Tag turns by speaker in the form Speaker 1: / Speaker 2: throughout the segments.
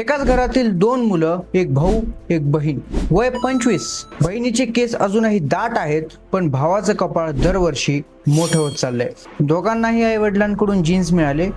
Speaker 1: एकाच घरातील दोन मुलं, एक भाऊ एक बहीण, वय 25. बहिणीचे केस अजूनही दाट आहेत, पण भावाचं कपाळ दरवर्षी मोठं होत चाललंय. दोघांनाही आई वडिलांकडून जीन्स मिळाले,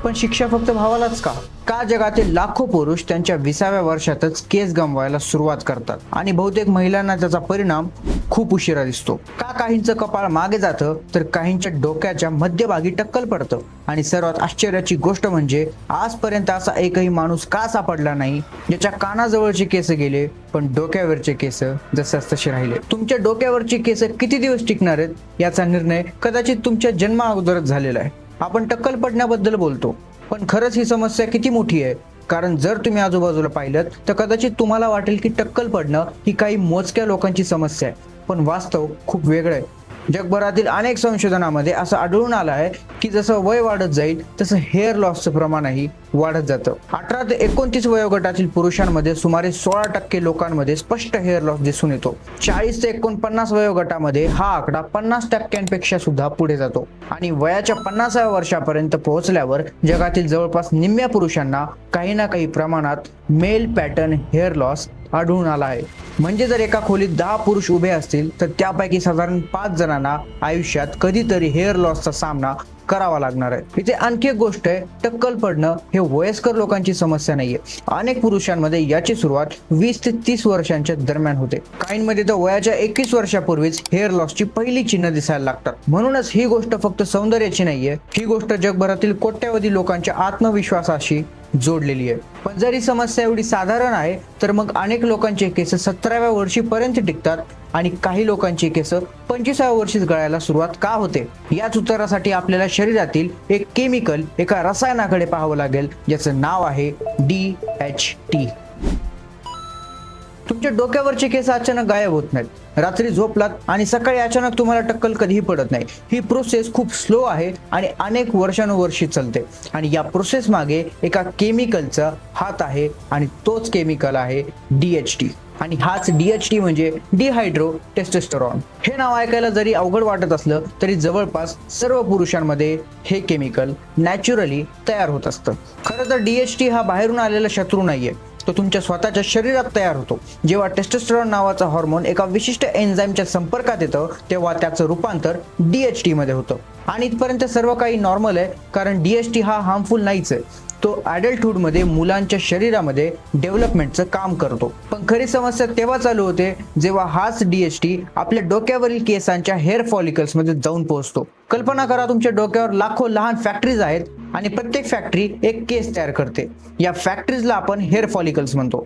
Speaker 1: पण शिक्षा फक्त भावालाच का? का जगातील लाखो पुरुष त्यांच्या 20व्या वर्षातच केस गमवायला सुरुवात करतात आणि बहुतेक महिलांना त्याचा परिणाम खूप उशिरा दिसतो? का काहींचं कपाळ मागे जातं तर काहींच्या डोक्याच्या मध्यभागी टक्कल पडतं? आणि सर्वात आश्चर्याची गोष्ट म्हणजे आजपर्यंत असा एकही माणूस का सापडला नाही ज्याच्या कानाजवळचे केस गेले पण डोक्यावरचे केस जसंच तसे राहिले. तुमच्या डोक्यावरचे केस किती दिवस टिकणार आहेत याचा निर्णय कदाचित तुमच्या जन्मा अगोदरच झालेला आहे. आपण टक्कल पडण्याबद्दल बोलतो, पण खरंच ही समस्या किती मोठी आहे? कारण जर तुम्ही आजूबाजूला पाहिलं तर कदाचित तुम्हाला वाटेल की टक्कल पडणं ही काही मोजक्या लोकांची समस्या आहे, पण वास्तव खूप वेगळं आहे. जगभरातील अनेक संशोधनामध्ये असं आढळून आलं आहे की जसं वय वाढत जाईल तसं हेअर लॉसचं प्रमाणही वाढत जातं. 18 ते 29 वयोगटातील पुरुषांमध्ये सुमारे 16% लोकांमध्ये स्पष्ट हेअर लॉस दिसून येतो. 40 ते 49 वयोगटामध्ये हा आकडा 50% सुद्धा पुढे जातो. आणि वयाच्या 50व्या वर्षापर्यंत पोहोचल्यावर जगातील जवळपास निम्म्या पुरुषांना काही ना काही प्रमाणात मेल पॅटर्न हेअर लॉस आढळून आला आहे. म्हणजे जर एका खोलीत 10 पुरुष उभे असतील तर त्यापैकी साधारण 5 जणांना आयुष्यात कधीतरी हेअर लॉसचा सामना करावा लागणार आहे. इथे आणखी एक गोष्ट आहे, टक्कल पडणं हे वयस्कर लोकांची समस्या नाहीये. अनेक पुरुषांमध्ये याची सुरुवात 20 ते 30 वर्षांच्या दरम्यान होते. काहींमध्ये तर वयाच्या 21 वर्षापूर्वीच हेअर लॉसची पहिली चिन्ह दिसायला लागतात. म्हणूनच ही गोष्ट फक्त सौंदर्याची नाहीये, ही गोष्ट जगभरातील कोट्यावधी लोकांच्या आत्मविश्वासाशी जोडलेली आहे. पण जर ही समस्या एवढी साधारण आहे तर मग अनेक लोकांचे केस 17व्या वर्षीपर्यंत टिकतात आणि काही लोकांचे केस 25व्या वर्षीच गळायला सुरुवात का होते? याच उत्तरासाठी आपल्याला शरीरातील एक केमिकल, एका रसायनाकडे पाहावं लागेल ज्याचं नाव आहे DHT. तुमच्या डोक्यावरचे केस अचानक गायब होत नाहीत. रात्री झोपलात आणि सकाळी अचानक तुम्हाला टक्कल कधीही पडत नाही. ही प्रोसेस खूप स्लो आहे आणि अनेक वर्षानुवर्षी चालते. आणि या प्रोसेस मागे एका केमिकलचा हात आहे आणि तोच केमिकल आहे DHT. आणि हाच DHT म्हणजे डिहायड्रो टेस्टोस्टेरॉन. हे नाव ऐकायला जरी अवघड वाटत असलं तरी जवळपास सर्व पुरुषांमध्ये हे केमिकल नॅचरली तयार होत असतं. खरं तर DHT हा बाहेरून आलेला शत्रू नाहीये, तो तुमच्या स्वतःच्या शरीरात तयार होतो. जेव्हा टेस्टोस्टेरॉन नावाचा हॉर्मोन एका विशिष्ट एन्झाईमच्या संपर्कात येतं तेव्हा त्याचं रूपांतर DHT मध्ये होतं. आणि इथपर्यंत सर्व काही नॉर्मल आहे, कारण DHT हा हार्मफुल नाहीच आहे. तो ॲडल्टहुड मध्ये मुलांच्या शरीरामध्ये डेव्हलपमेंटचं काम करतो. पण खरी समस्या तेव्हा चालू होते जेव्हा हाच DHT आपल्या डोक्यावरील केसांच्या हेअर फॉलिकल्स मध्ये जाऊन पोहोचतो. कल्पना करा, तुमच्या डोक्यावर लाखो लहान फॅक्टरीज आहेत आणि प्रत्येक फॅक्टरी एक केस तयार करते. या फॅक्टरीजला आपण हेअर फॉलिकल्स म्हणतो.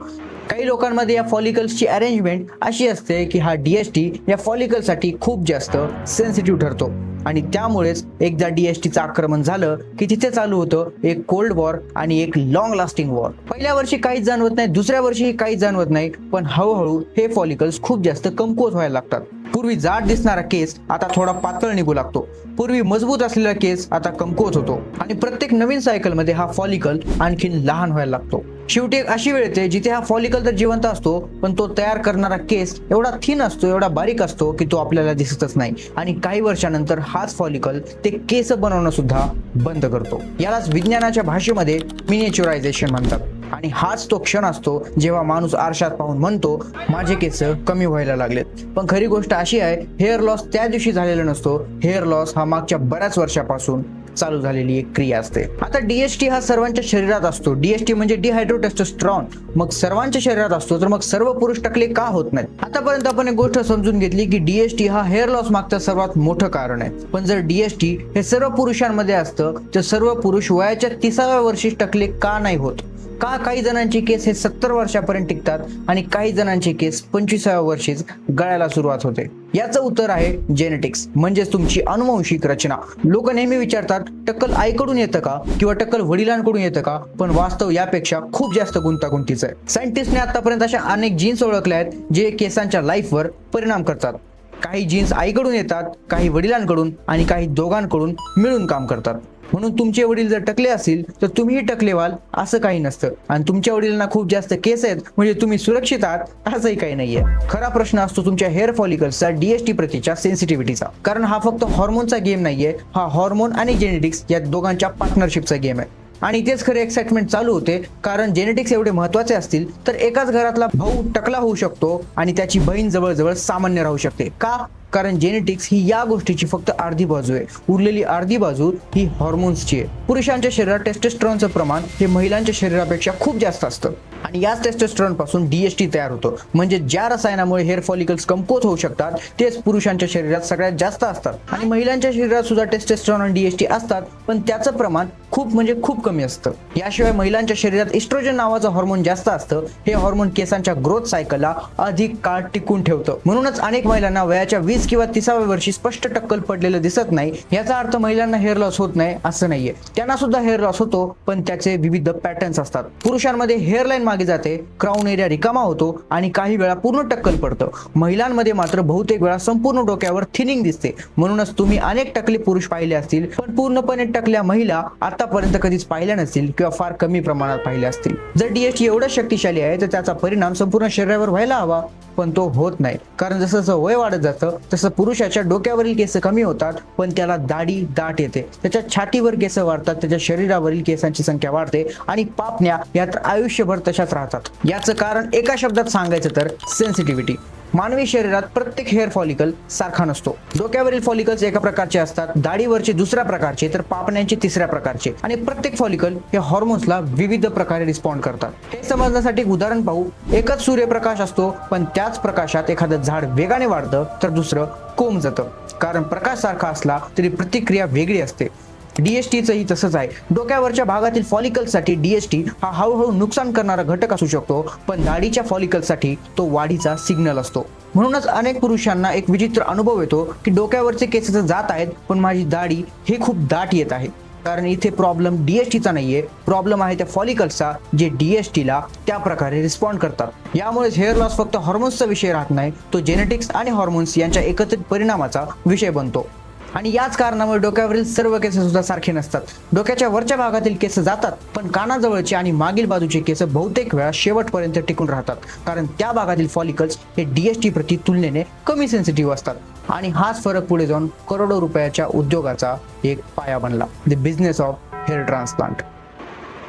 Speaker 1: काही लोकांमध्ये या फॉलिकल्सची अरेंजमेंट अशी असते की हा DHT या फॉलिकलसाठी खूप जास्त सेन्सिटिव्ह ठरतो आणि त्यामुळेच एकदा DHTचं आक्रमण झालं की तिथे चालू होतं एक कोल्ड वॉर आणि एक लॉंग लास्टिंग वॉर. पहिल्या वर्षी काहीच जाणवत नाही, दुसऱ्या वर्षी काहीच जाणवत नाही, पण हळूहळू हे फॉलिकल्स खूप जास्त कमकुवत व्हायला लागतात. पूर्वी जाड दिसणारा केस आता थोडा पातळ निघू लागतो. पूर्वी मजबूत असलेला केस आता कमकुवत होतो आणि प्रत्येक नवीन सायकलमध्ये हा फॉलिकल आणखीन लहान व्हायला लागतो. शेवटी एक अशी वेळ येते जिथे हा फॉलिकल तर जिवंत असतो, पण तो तयार करणारा केस एवढा थिन असतो, एवढा बारीक असतो की तो आपल्याला दिसतच नाही. आणि काही वर्षानंतर हाच फॉलिकल ते केस बनवणं सुद्धा बंद करतो. यालाच विज्ञानाच्या भाषेमध्ये मिनिएचरायझेशन म्हणतात. आणि हाच तो क्षण असतो जेव्हा माणूस आरशात पाहून म्हणतो, माझे केस कमी व्हायला लागलेत. पण खरी गोष्ट अशी आहे, हेअर लॉस त्या दिवशी झालेला नसतो. हेअर लॉस हा मागच्या बऱ्याच वर्षापासून चालू झालेली एक क्रिया असते. आता DHT हा सर्वांच्या शरीरात असतो. DHT म्हणजे डिहायड्रो टेस्टोस्टेरॉन. मग सर्वांच्या शरीरात असतो तर मग सर्व पुरुष टकले का होत नाहीत? आतापर्यंत आपण एक गोष्ट समजून घेतली की DHT हा हेअर लॉस मागचं सर्वात मोठं कारण आहे. पण जर DHT हे सर्व पुरुषांमध्ये असतं तर सर्व पुरुष वयाच्या 30व्या वर्षी टकले का नाही होत? का काही जणांचे केस हे 70 वर्षापर्यंत टिकतात आणि काही जणांचे केस 25व्या वर्षीच गळायला सुरुवात होते? याचं उत्तर आहे जेनेटिक्स, म्हणजेच तुमची अनुवांशिक रचना. लोक नेहमी विचारतात, टक्कल आईकडून येतं का किंवा टक्कल वडिलांकडून येतं का? पण वास्तव यापेक्षा खूप जास्त गुंतागुंतीचं आहे. सायंटिस्टने आतापर्यंत अशा अनेक जीन्स ओळखल्या आहेत जे केसांच्या लाईफवर परिणाम करतात. काही जीन्स आईकडून येतात, काही वडिलांकडून आणि काही दोघांकडून मिळून काम करतात. म्हणून तुमचे वडील जर टकले असतील तर तुम्हीही टकले व्हाल असं काही नसतं. आणि तुमच्या वडिलांना खूप जास्त केस आहेत म्हणजे तुम्ही सुरक्षित आहात असंही काही नाहीये. खरा प्रश्न असतो तुमच्या हेअर फॉलिकल्सचा DHT प्रतीच्या सेन्सिटिव्हिटीचा. कारण हा फक्त हॉर्मोनचा गेम नाहीये, हा हॉर्मोन आणि जेनेटिक्स या दोघांच्या पार्टनरशिपचा गेम आहे. आणि तेच खरे एक्साइटमेंट चालू होते, कारण जेनेटिक्स एवढे महत्त्वाचे असतील तर एकाच घरातला भाऊ टकला होऊ शकतो आणि त्याची बहीण जवळजवळ सामान्य राहू शकते. का? कारण जेनेटिक्स ही या गोष्टीची फक्त अर्धी बाजू आहे. उरलेली अर्धी बाजू ही हॉर्मोन्सची आहे. पुरुषांच्या शरीरात टेस्टोस्टेरॉनचं प्रमाण हे महिलांच्या शरीरापेक्षा खूप जास्त असतं आणि याच टेस्टोस्टेरॉन पासून डीएसटी तयार होतो. म्हणजे ज्या रसायनामुळे हेअर फॉलिकल्स कमकुवत होऊ शकतात तेच पुरुषांच्या शरीरात सगळ्यात जास्त असतात. आणि महिलांच्या शरीरात सुद्धा टेस्टोस्टेरॉन आणि डीएसटी असतात, पण त्याचं प्रमाण खूप कमी असतं. याशिवाय महिलांच्या शरीरात इस्ट्रोजन नावाचं हॉर्मोन जास्त असतं. हे हॉर्मोन केसांच्या ग्रोथ सायकलला अधिक काळ टिकून ठेवतं. म्हणूनच अनेक महिलांना वयाच्या 20 किंवा 30व्या वर्षी स्पष्ट टक्कल पडलेलं दिसत नाही. याचा अर्थ महिलांना हेअर लॉस होत नाही असं नाहीये. त्यांना सुद्धा हेअर लॉस होतो, पण त्याचे विविध पॅटर्न्स असतात. पुरुषांमध्ये हेअरलाईन मागे जाते, क्राऊन एरिया रिकामा होतो आणि काही वेळा पूर्ण टक्कल पडतं. महिलांमध्ये मात्र बहुतेक वेळा संपूर्ण डोक्यावर थिनिंग दिसते. म्हणूनच तुम्ही अनेक टकले पुरुष पाहिले असतील, पण पूर्णपणे टकल्या महिला आतापर्यंत कधीच पाहिल्या नसतील किंवा फार कमी प्रमाणात पाहिल्या असतील. जर डीएसटी एवढं शक्तिशाली आहे तर त्याचा परिणाम संपूर्ण शरीरावर व्हायला हवा, पण तो होत नाही. कारण जसं जसं वय वाढत जातं तसं पुरुषाच्या डोक्यावरील केस कमी होतात, पण त्याला दाढी दाट येते. त्याच्या छातीवर केस वाढतात, त्याच्या शरीरावरील केसांची संख्या वाढते आणि पापण्या या तर आयुष्यभर तशाच राहतात. याचं कारण एका शब्दात सांगायचं तर सेन्सिटिव्हिटी. मानवी शरीरात प्रत्येक हेअर फॉलिकल सारखा नसतो. डोक्यावरील फॉलिकल्स एका प्रकारचे असतात, दाढीवरचे दुसऱ्या प्रकारचे, तर पापण्यांचे तिसऱ्या प्रकारचे. आणि प्रत्येक फॉलिकल हे हॉर्मोन्सला विविध प्रकारे रिस्पॉन्ड करतात. हे समजण्यासाठी एक उदाहरण पाहू. एकच सूर्यप्रकाश असतो, पण त्याच प्रकाशात एखादं झाड वेगाने वाढतं तर दुसरं कोंब जातं. कारण प्रकाश सारखा असला तरी प्रतिक्रिया वेगळी असते. डीएसटीचंही तसंच आहे. डोक्यावरच्या भागातील फॉलिकल्ससाठी डीएसटी हा हळूहळू नुकसान करणारा घटक असू शकतो, पण दाढीच्या फॉलिकल्ससाठी तो वाढीचा सिग्नल असतो. म्हणूनच अनेक पुरुषांना एक विचित्र अनुभव येतो की डोक्यावरचे केस जात आहेत, पण माझी दाढी हे खूप दाट येत आहे. कारण इथे प्रॉब्लेम डीएसटीचा नाहीये, प्रॉब्लेम आहे त्या फॉलिकल्सचा जे डीएसटीला त्या प्रकारे रिस्पॉन्ड करतात. यामुळे हेअर लॉस फक्त हॉर्मोन्सचा विषय राहत नाही, तो जेनेटिक्स आणि हॉर्मोन्स यांच्या एकत्रित परिणामाचा विषय बनतो. आणि याच कारणामुळे डोक्यावरील सर्व केस सुद्धा सारखे नसतात. डोक्याच्या वरच्या भागातील केस जातात, पण कानाजवळचे आणि मागील बाजूचे केस बहुतेक वेळा शेवटपर्यंत टिकून राहतात. कारण त्या भागातील फॉलिकल्स हे डीएसटी प्रति तुलनेने कमी सेन्सिटिव्ह असतात. आणि हाच फरक पुढे जाऊन करोडो रुपयाच्या उद्योगाचा एक पाया बनला, the business of hair transplant.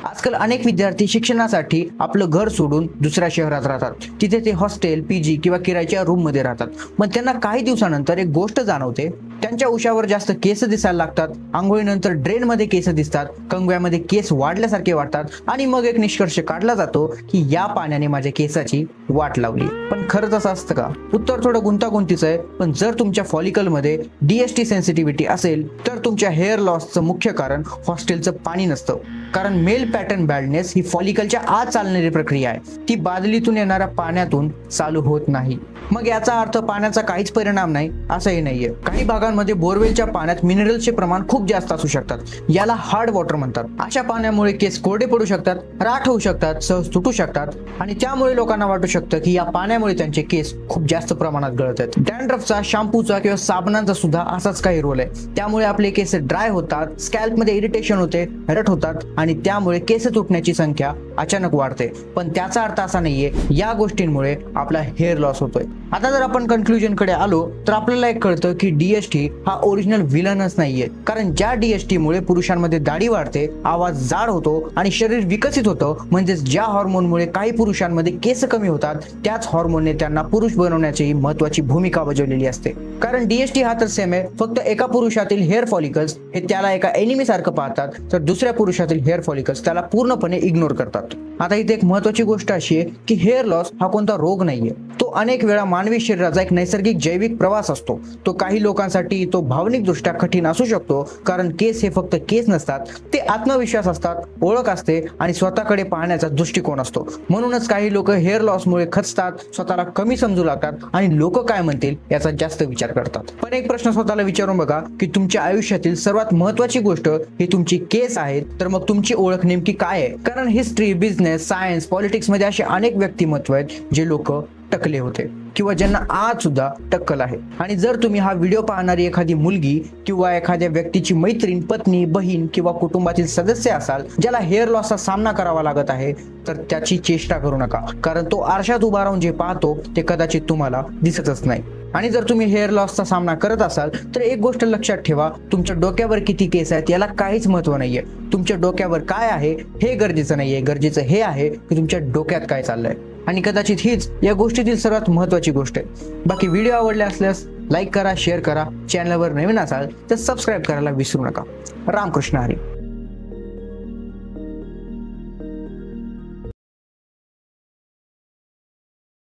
Speaker 1: आजकाल अनेक विद्यार्थी शिक्षणासाठी आपलं घर सोडून दुसऱ्या शहरात राहतात. तिथे ते हॉस्टेल, पीजी किंवा किरायाच्या रूम मध्ये राहतात. पण त्यांना काही दिवसानंतर एक गोष्ट जाणवते. त्यांच्या उशावर जास्त केस दिसायला लागतात, आंघोळीनंतर ड्रेन मध्ये केस दिसतात, कंगव्यामध्ये केस वाढल्यासारखे वाटतात आणि मग एक निष्कर्ष काढला जातो की या पाण्याने माझ्या केसाची वाट लावली. पण खरंच असं असतं का? उत्तर थोडं गुंतागुंतीचं आहे, पण जर तुमच्या फॉलिकलमध्ये डीएसटी सेन्सिटिव्हिटी असेल तर तुमच्या हेअर लॉसचं मुख्य कारण हॉस्टेलचं पाणी नसतं. कारण मेल पॅटर्न बॅल्डनेस ही फॉलिकलच्या आत चालणारी प्रक्रिया आहे, ती बादलीतून येणाऱ्या पाण्यातून चालू होत नाही. मग याचा अर्थ पाण्याचा काहीच परिणाम नाही असंही नाहीये. काही भागांमध्ये बोरवेलच्या पाण्यात मिनरल्सचे प्रमाण खूप जास्त असू शकतात. याला हार्ड वॉटर म्हणतात. अशा पाण्यामुळे केस कोरडे पडू शकतात, राठ होऊ शकतात, सहज तुटू शकतात आणि त्यामुळे लोकांना वाटू शकतं की या पाण्यामुळे त्यांचे केस खूप जास्त प्रमाणात गळत आहेत. डॅन्ड्रफचा, शॅम्पूचा किंवा साबणाचा सुद्धा असाच काही रोल आहे. त्यामुळे आपले केस ड्राय होतात, स्कॅल्पमध्ये इरिटेशन होते, रट होतात आणि त्यामुळे केस तुटण्याची संख्या अचानक वाढते. पण त्याचा अर्थ असा नाहीये या गोष्टींमुळे आपला हेअर लॉस होतोय. आता जर आपण कन्क्लुजन कडे आलो तर आपल्याला एक कळतं की डीएसटी हा ओरिजिनल विलनच नाहीये. कारण ज्या डीएसटी मुळे पुरुषांमध्ये दाढी वाढते, आवाज जाड होतो आणि शरीर विकसित होतं, म्हणजेच ज्या हॉर्मोनमुळे काही पुरुषांमध्ये केस कमी होतात, त्याच हॉर्मोनने त्यांना पुरुष बनवण्याची महत्वाची भूमिका बजावलेली असते. कारण डीएसटी हा तर सेम आहे, फक्त एका पुरुषातील हेअर फॉलिकल्स हे त्याला एका एनिमी सारखं पाहतात, तर दुसऱ्या पुरुषातील हेअर फॉलिकल्स त्याला पूर्णपणे इग्नोर करतात. आता इथे एक महत्वाची गोष्ट अशी आहे की हेअर लॉस हा कोणता रोग नाहीये, तो अनेक वेळा मानवी शरीराचा एक नैसर्गिक जैविक प्रवास असतो. तो काही लोकांसाठी तो भावनिक दृष्ट्या कठीण असू शकतो, कारण केस हे फक्त केस नसतात, ते आत्मविश्वास असतात, ओळख असते आणि स्वतःकडे पाहण्याचा दृष्टिकोन असतो. म्हणूनच काही लोक हेअर लॉसमुळे खचतात, स्वतःला कमी समजू लागतात आणि लोक काय म्हणतील याचा जास्त विचार करतात. पण एक प्रश्न स्वतःला विचारून बघा की तुमच्या आयुष्यातील सर्वात महत्वाची गोष्ट ही तुमची केस आहेत, तर मग तुमची ओळख नेमकी काय आहे? कारण हिस्ट्री, बिझनेस, सायन्स, पॉलिटिक्स मध्ये असे अनेक व्यक्तिमत्व आहेत जे लोक टकले होते किंवा ज्यांना आज सुद्धा टक्कल आहे. आणि जर तुम्ही हा व्हिडिओ पाहणारी एखादी मुलगी किंवा एखाद्या व्यक्तीची मैत्रीण, पत्नी, बहीण किंवा कुटुंबातील सदस्य असाल ज्याला हेअर लॉसचा सामना करावा लागत आहे, तर त्याची चेष्टा करू नका. कारण तो आरशात उभा राहून जे पाहतो ते कदाचित तुम्हाला दिसतच नाही. आणि जर तुम्ही हेअर लॉसचा सामना करत असाल तर एक गोष्ट लक्षात ठेवा, तुमच्या डोक्यावर किती केस आहेत याला काहीच महत्त्व नाहीये. तुमच्या डोक्यावर काय आहे हे गरजेचं नाहीये, गरजेचं हे आहे की तुमच्या डोक्यात काय चाललंय. आणि कदाचित हीच या गोष्टीतील सर्वात महत्त्वाची गोष्ट आहे. बाकी व्हिडिओ आवडले असल्यास लाईक करा, शेअर करा. चॅनलवर नवीन असाल तर सबस्क्राईब करायला विसरू नका. रामकृष्ण हरी.